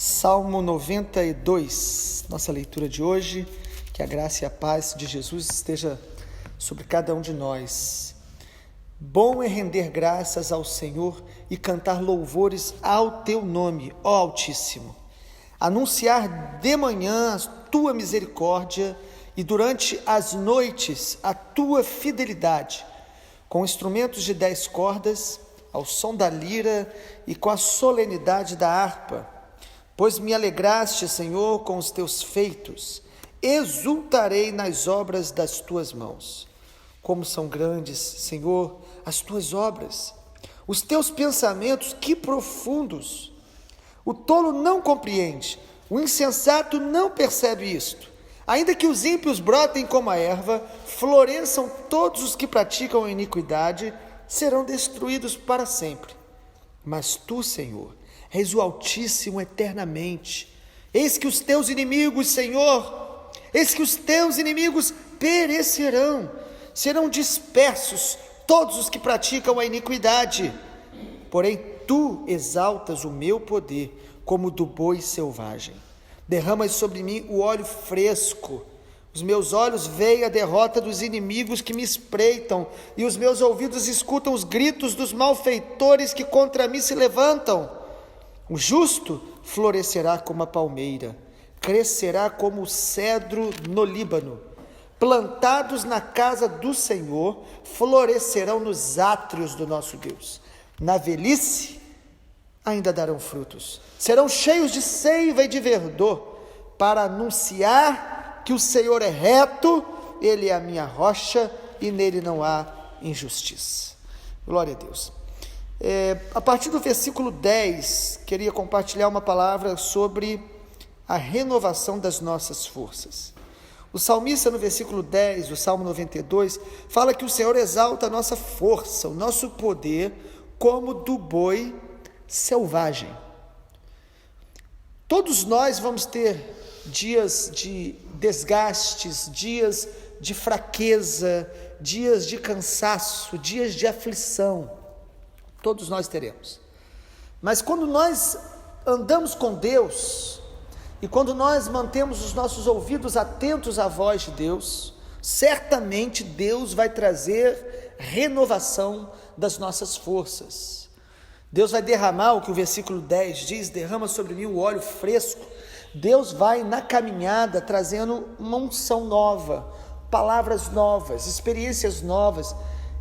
Salmo 92, nossa leitura de hoje. Que a graça e a paz de Jesus esteja sobre cada um de nós. Bom é render graças ao Senhor e cantar louvores ao teu nome, ó Altíssimo. Anunciar de manhã a tua misericórdia e durante as noites a tua fidelidade, com instrumentos de 10 cordas, ao som da lira e com a solenidade da harpa. Pois me alegraste, Senhor, com os teus feitos, exultarei nas obras das tuas mãos. Como são grandes, Senhor, as tuas obras, os teus pensamentos, que profundos! O tolo não compreende, o insensato não percebe isto. Ainda que os ímpios brotem como a erva, floresçam todos os que praticam a iniquidade, serão destruídos para sempre. Mas tu, Senhor, és o Altíssimo eternamente. Eis que os teus inimigos, Senhor, eis que os teus inimigos perecerão, serão dispersos todos os que praticam a iniquidade. Porém, tu exaltas o meu poder como o do boi selvagem. Derramas sobre mim o óleo fresco. Os meus olhos veem a derrota dos inimigos que me espreitam, e os meus ouvidos escutam os gritos dos malfeitores que contra mim se levantam. O justo florescerá como a palmeira, crescerá como o cedro no Líbano. Plantados na casa do Senhor, florescerão nos átrios do nosso Deus. Na velhice ainda darão frutos, serão cheios de seiva e de verdor, para anunciar que o Senhor é reto, Ele é a minha rocha e nele não há injustiça. Glória a Deus. A partir do versículo 10, queria compartilhar uma palavra sobre a renovação das nossas forças. O salmista, no versículo 10 do Salmo 92, fala que o Senhor exalta a nossa força, o nosso poder, como do boi selvagem. Todos nós vamos ter dias de desgastes, dias de fraqueza, dias de cansaço, dias de aflição. Todos nós teremos. Mas quando nós andamos com Deus, e quando nós mantemos os nossos ouvidos atentos à voz de Deus, certamente Deus vai trazer renovação das nossas forças. Deus vai derramar, o que o versículo 10 diz, derrama sobre mim o óleo fresco. Deus vai na caminhada trazendo uma unção nova, palavras novas, experiências novas,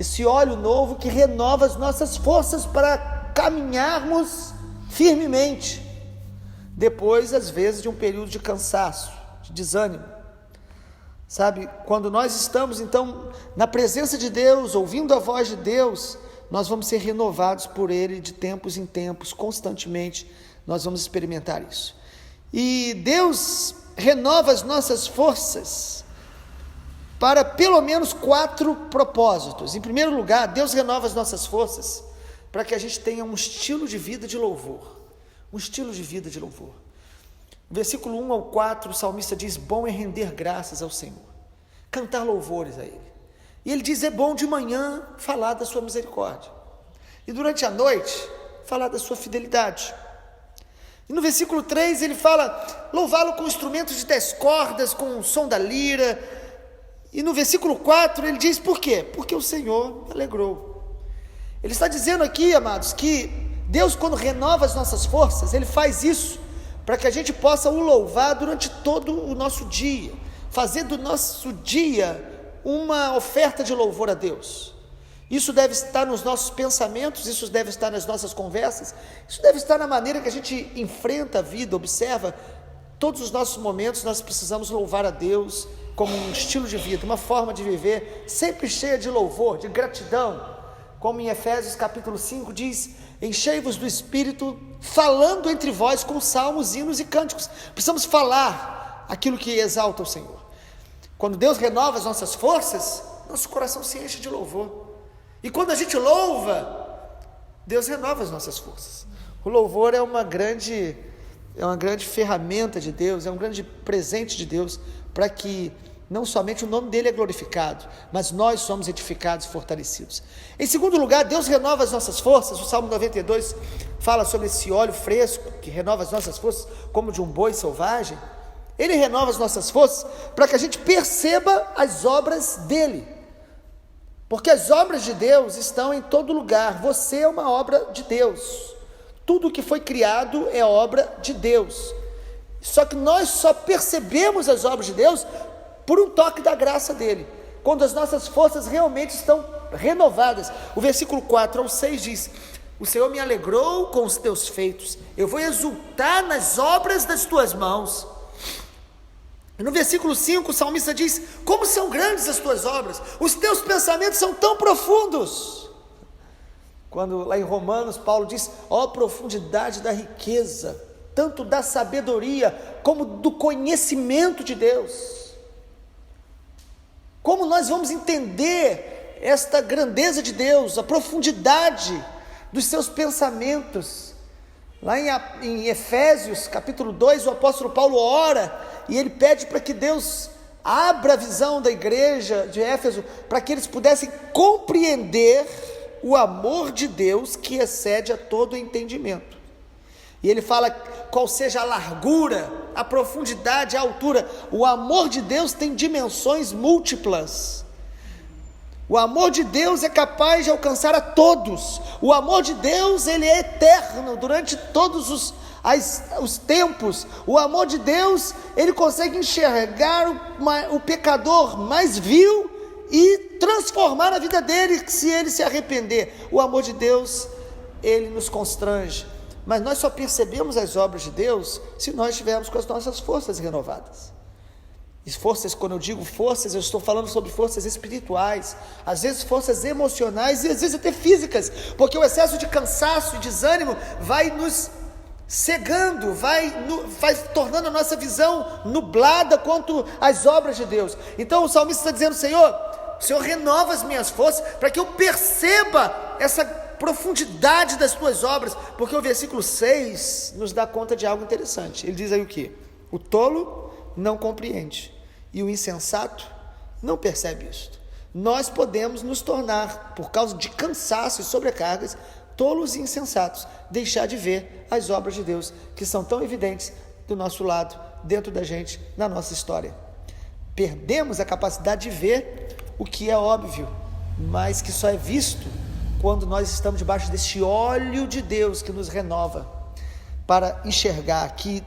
esse óleo novo que renova as nossas forças para caminharmos firmemente, depois às vezes de um período de cansaço, de desânimo. Sabe, quando nós estamos então na presença de Deus, ouvindo a voz de Deus, nós vamos ser renovados por Ele de tempos em tempos, constantemente nós vamos experimentar isso. E Deus renova as nossas forças para pelo menos 4 propósitos. Em primeiro lugar, Deus renova as nossas forças para que a gente tenha um estilo de vida de louvor. Um estilo de vida de louvor. Versículo 1 ao 4, o salmista diz: bom é render graças ao Senhor, cantar louvores a Ele. E ele diz: é bom de manhã falar da sua misericórdia, e durante a noite falar da sua fidelidade. E no versículo 3 ele fala: louvá-lo com instrumentos de 10 cordas, com o som da lira. E no versículo 4 ele diz por quê? Porque o Senhor me alegrou. Ele está dizendo aqui, amados, que Deus, quando renova as nossas forças, Ele faz isso para que a gente possa o louvar durante todo o nosso dia, fazer do nosso dia uma oferta de louvor a Deus. Isso deve estar nos nossos pensamentos, isso deve estar nas nossas conversas, isso deve estar na maneira que a gente enfrenta a vida, observa. Todos os nossos momentos nós precisamos louvar a Deus como um estilo de vida, uma forma de viver, sempre cheia de louvor, de gratidão, como em Efésios capítulo 5 diz: enchei-vos do Espírito, falando entre vós com salmos, hinos e cânticos. Precisamos falar aquilo que exalta o Senhor. Quando Deus renova as nossas forças, nosso coração se enche de louvor, e quando a gente louva, Deus renova as nossas forças. O louvor é uma grande ferramenta de Deus, é um grande presente de Deus, para que não somente o nome dele é glorificado, mas nós somos edificados e fortalecidos. Em segundo lugar, Deus renova as nossas forças. O Salmo 92 fala sobre esse óleo fresco, que renova as nossas forças, como de um boi selvagem. Ele renova as nossas forças, para que a gente perceba as obras dele, porque as obras de Deus estão em todo lugar. Você é uma obra de Deus, tudo que foi criado é obra de Deus, só que nós só percebemos as obras de Deus por um toque da graça dele, quando as nossas forças realmente estão renovadas. O versículo 4 ao 6 diz: o Senhor me alegrou com os teus feitos, eu vou exultar nas obras das tuas mãos. No versículo 5, o salmista diz: como são grandes as tuas obras, os teus pensamentos são tão profundos. Quando lá em Romanos, Paulo diz: ó profundidade da riqueza, tanto da sabedoria, como do conhecimento de Deus. Como nós vamos entender esta grandeza de Deus, a profundidade dos seus pensamentos? Lá em Efésios capítulo 2, o apóstolo Paulo ora, e ele pede para que Deus abra a visão da igreja de Éfeso, para que eles pudessem compreender o amor de Deus que excede a todo entendimento. E ele fala qual seja a largura, a profundidade, a altura. O amor de Deus tem dimensões múltiplas. O amor de Deus é capaz de alcançar a todos. O amor de Deus, ele é eterno durante todos os tempos. O amor de Deus, ele consegue enxergar o pecador mais vil e transformar a vida dele se ele se arrepender. O amor de Deus, ele nos constrange. Mas nós só percebemos as obras de Deus se nós estivermos com as nossas forças renovadas. E forças, quando eu digo forças, eu estou falando sobre forças espirituais, às vezes forças emocionais e às vezes até físicas, porque o excesso de cansaço e desânimo vai nos cegando, vai tornando a nossa visão nublada quanto às obras de Deus. Então o salmista está dizendo: Senhor, o Senhor renova as minhas forças, para que eu perceba essa profundidade das tuas obras, porque o versículo 6 nos dá conta de algo interessante. Ele diz aí o que? O tolo não compreende, e o insensato não percebe isto. Nós podemos nos tornar, por causa de cansaço e sobrecargas, tolos e insensatos, deixar de ver as obras de Deus, que são tão evidentes do nosso lado, dentro da gente, na nossa história. Perdemos a capacidade de ver o que é óbvio, mas que só é visto quando nós estamos debaixo deste óleo de Deus que nos renova, para enxergar, que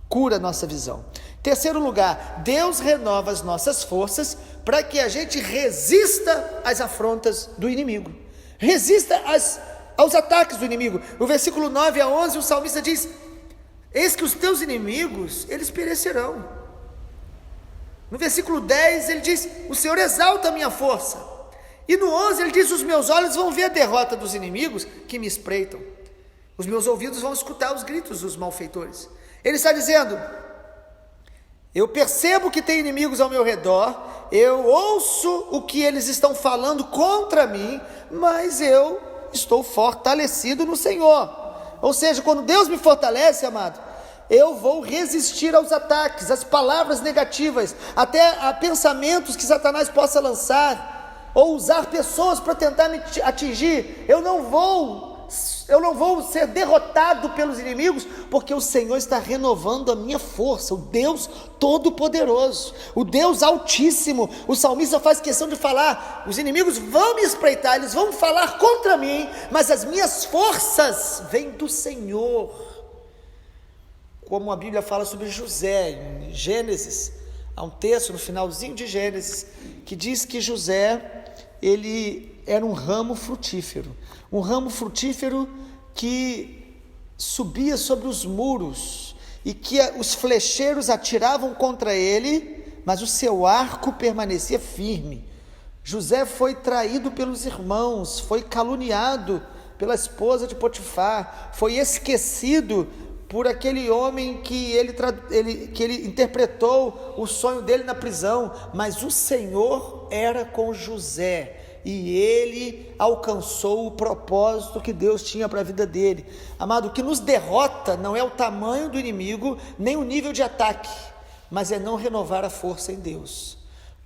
cura a nossa visão. Terceiro lugar, Deus renova as nossas forças para que a gente resista às afrontas do inimigo, resista aos ataques do inimigo. No versículo 9 a 11, o salmista diz: eis que os teus inimigos, eles perecerão. No versículo 10 ele diz: o Senhor exalta a minha força. E no 11 ele diz: os meus olhos vão ver a derrota dos inimigos que me espreitam, os meus ouvidos vão escutar os gritos dos malfeitores. Ele está dizendo: eu percebo que tem inimigos ao meu redor, eu ouço o que eles estão falando contra mim, mas eu estou fortalecido no Senhor. Ou seja, quando Deus me fortalece, amado, eu vou resistir aos ataques, às palavras negativas, até a pensamentos que Satanás possa lançar, ou usar pessoas para tentar me atingir. Eu não vou ser derrotado pelos inimigos, porque o Senhor está renovando a minha força, o Deus Todo-Poderoso, o Deus Altíssimo. O salmista faz questão de falar: os inimigos vão me espreitar, eles vão falar contra mim, mas as minhas forças vêm do Senhor. Como a Bíblia fala sobre José, em Gênesis, há um texto no finalzinho de Gênesis, que diz que José, ele era um ramo frutífero que subia sobre os muros, e que os flecheiros atiravam contra ele, mas o seu arco permanecia firme. José foi traído pelos irmãos, foi caluniado pela esposa de Potifar, foi esquecido por aquele homem que ele interpretou o sonho dele na prisão, mas o Senhor era com José, e ele alcançou o propósito que Deus tinha para a vida dele. Amado, o que nos derrota não é o tamanho do inimigo, nem o nível de ataque, mas é não renovar a força em Deus.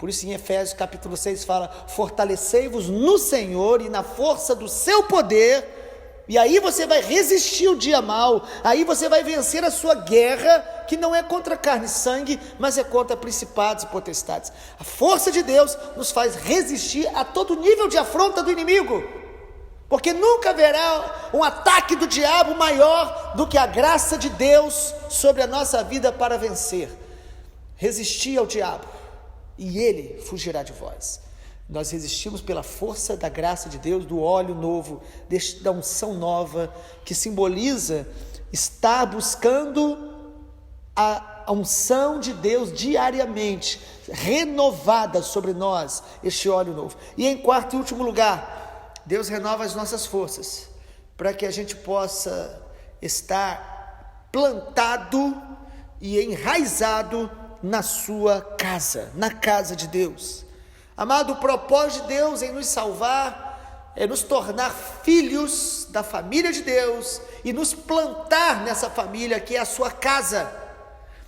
Por isso em Efésios capítulo 6 fala: fortalecei-vos no Senhor e na força do seu poder. E aí você vai resistir o dia mau, aí você vai vencer a sua guerra, que não é contra carne e sangue, mas é contra principados e potestades. A força de Deus nos faz resistir a todo nível de afronta do inimigo, porque nunca haverá um ataque do diabo maior do que a graça de Deus sobre a nossa vida para vencer. Resistir ao diabo, e ele fugirá de vós. Nós resistimos pela força da graça de Deus, do óleo novo, da unção nova, que simboliza estar buscando a unção de Deus diariamente, renovada sobre nós, este óleo novo. E em quarto e último lugar, Deus renova as nossas forças, para que a gente possa estar plantado e enraizado na sua casa, na casa de Deus. Amado, o propósito de Deus em nos salvar é nos tornar filhos da família de Deus e nos plantar nessa família que é a sua casa.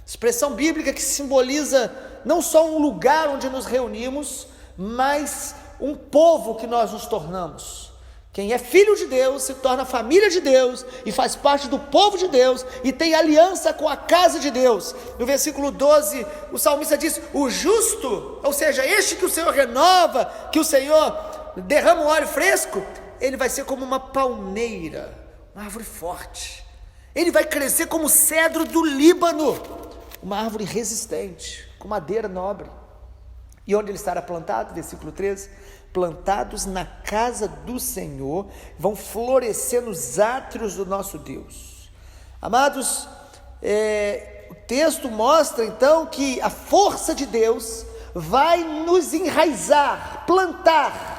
Expressão bíblica que simboliza não só um lugar onde nos reunimos, mas um povo que nós nos tornamos. Quem é filho de Deus se torna família de Deus e faz parte do povo de Deus e tem aliança com a casa de Deus. No versículo 12, o salmista diz: o justo, ou seja, este que o Senhor renova, que o Senhor derrama um óleo fresco, ele vai ser como uma palmeira, uma árvore forte. Ele vai crescer como o cedro do Líbano, uma árvore resistente, com madeira nobre. E onde ele estará plantado? Versículo 13: plantados na casa do Senhor, vão florescer nos átrios do nosso Deus. Amados, o texto mostra então que a força de Deus vai nos enraizar, plantar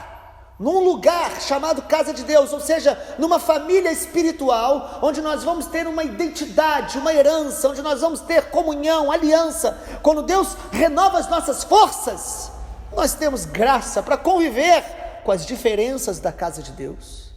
num lugar chamado casa de Deus, ou seja, numa família espiritual, onde nós vamos ter uma identidade, uma herança, onde nós vamos ter comunhão, aliança. Quando Deus renova as nossas forças, nós temos graça para conviver com as diferenças da casa de Deus,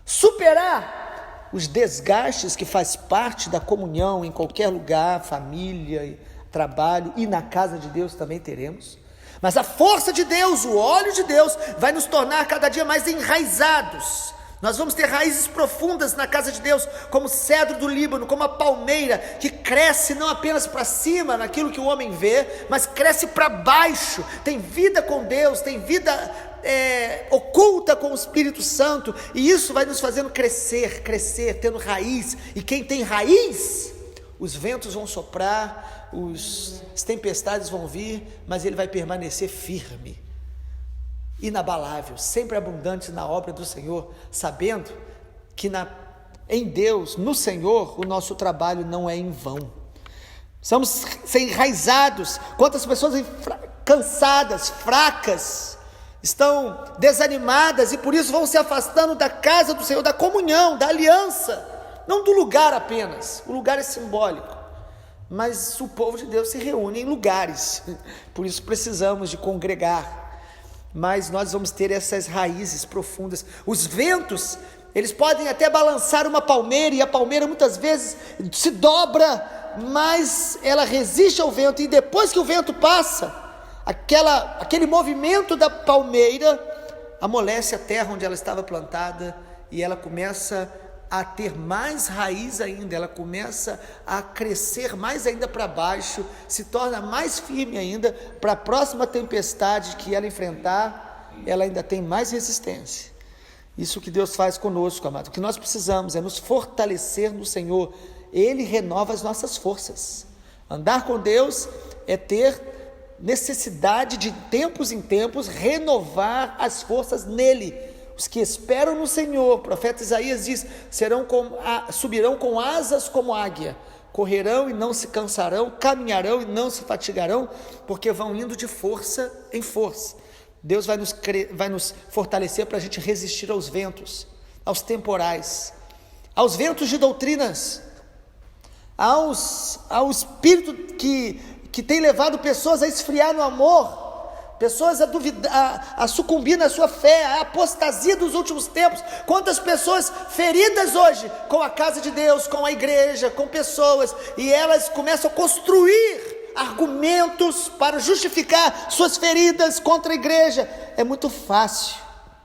superar os desgastes que faz parte da comunhão em qualquer lugar, família, trabalho, e na casa de Deus também teremos. Mas a força de Deus, o óleo de Deus, vai nos tornar cada dia mais enraizados. Nós vamos ter raízes profundas na casa de Deus, como o cedro do Líbano, como a palmeira, que cresce não apenas para cima, naquilo que o homem vê, mas cresce para baixo, tem vida com Deus, tem vida oculta com o Espírito Santo, e isso vai nos fazendo crescer, tendo raiz. E quem tem raiz, os ventos vão soprar, as tempestades vão vir, mas ele vai permanecer firme, inabalável, sempre abundante na obra do Senhor, sabendo que em Deus, no Senhor, o nosso trabalho não é em vão. Precisamos ser enraizados. Quantas pessoas cansadas, fracas, estão desanimadas e por isso vão se afastando da casa do Senhor, da comunhão, da aliança, não do lugar apenas. O lugar é simbólico, mas o povo de Deus se reúne em lugares, por isso precisamos de congregar. Mas nós vamos ter essas raízes profundas. Os ventos, eles podem até balançar uma palmeira, e a palmeira muitas vezes se dobra, mas ela resiste ao vento, e depois que o vento passa, aquele movimento da palmeira amolece a terra onde ela estava plantada, e ela começa a ter mais raiz ainda, ela começa a crescer mais ainda para baixo, se torna mais firme ainda, para a próxima tempestade que ela enfrentar, ela ainda tem mais resistência. Isso que Deus faz conosco, amado. O que nós precisamos é nos fortalecer no Senhor. Ele renova as nossas forças. Andar com Deus é ter necessidade de tempos em tempos renovar as forças nele. Os que esperam no Senhor, o profeta Isaías diz, subirão com asas como águia, correrão e não se cansarão, caminharão e não se fatigarão, porque vão indo de força em força. Deus vai nos fortalecer para a gente resistir aos ventos, aos temporais, aos ventos de doutrinas, ao espírito que tem levado pessoas a esfriar no amor, pessoas a duvidar, a sucumbir na sua fé, a apostasia dos últimos tempos. Quantas pessoas feridas hoje com a casa de Deus, com a igreja, com pessoas, e elas começam a construir argumentos para justificar suas feridas contra a igreja. É muito fácil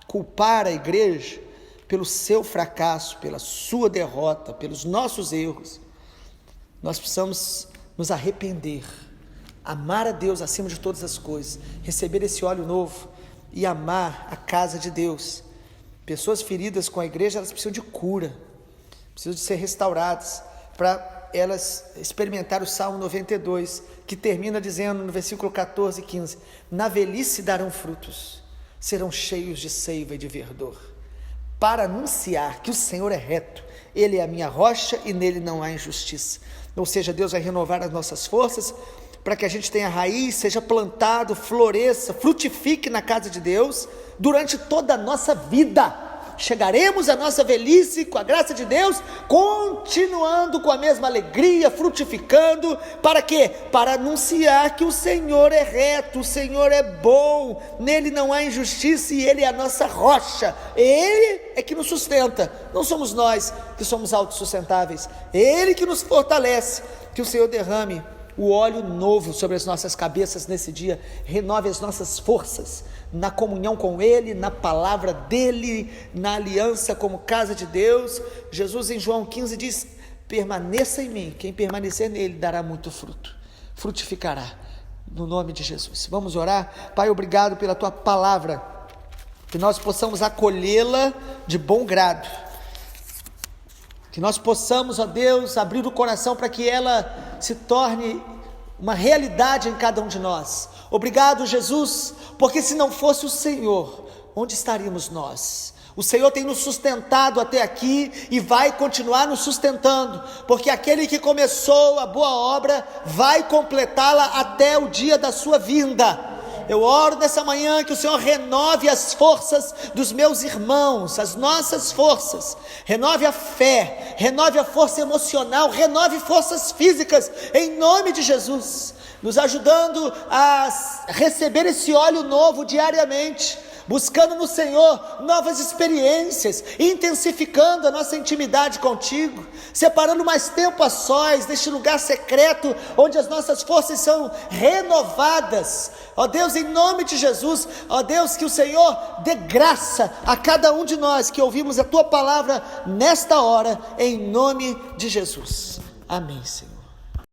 culpar a igreja pelo seu fracasso, pela sua derrota, pelos nossos erros. Nós precisamos nos arrepender, amar a Deus acima de todas as coisas, receber esse óleo novo e amar a casa de Deus. Pessoas feridas com a igreja, elas precisam de cura, precisam de ser restauradas, para elas experimentar o Salmo 92, que termina dizendo no versículo 14 e 15, na velhice darão frutos, serão cheios de seiva e de verdor, para anunciar que o Senhor é reto, Ele é a minha rocha e nele não há injustiça. Ou seja, Deus vai renovar as nossas forças, para que a gente tenha raiz, seja plantado, floresça, frutifique na casa de Deus, durante toda a nossa vida. Chegaremos à nossa velhice, com a graça de Deus, continuando com a mesma alegria, frutificando, para quê? Para anunciar que o Senhor é reto, o Senhor é bom, nele não há injustiça e Ele é a nossa rocha, Ele é que nos sustenta, não somos nós que somos autossustentáveis, Ele que nos fortalece. Que o Senhor derrame o óleo novo sobre as nossas cabeças nesse dia, renove as nossas forças, na comunhão com Ele, na palavra dEle, na aliança como casa de Deus. Jesus em João 15 diz, permaneça em mim, quem permanecer nele dará muito fruto, frutificará, no nome de Jesus. Vamos orar? Pai, obrigado pela Tua palavra, que nós possamos acolhê-la de bom grado, que nós possamos, ó Deus, abrir o coração para que ela se torne uma realidade em cada um de nós. Obrigado, Jesus, porque se não fosse o Senhor, onde estaríamos nós? O Senhor tem nos sustentado até aqui e vai continuar nos sustentando, porque aquele que começou a boa obra vai completá-la até o dia da sua vinda. Eu oro nessa manhã que o Senhor renove as forças dos meus irmãos, as nossas forças, renove a fé, renove a força emocional, renove forças físicas, em nome de Jesus, nos ajudando a receber esse óleo novo diariamente, buscando no Senhor novas experiências, intensificando a nossa intimidade contigo, separando mais tempo a sós, neste lugar secreto, onde as nossas forças são renovadas, ó Deus, em nome de Jesus, ó Deus, que o Senhor dê graça a cada um de nós, que ouvimos a Tua palavra nesta hora, em nome de Jesus, amém, Senhor.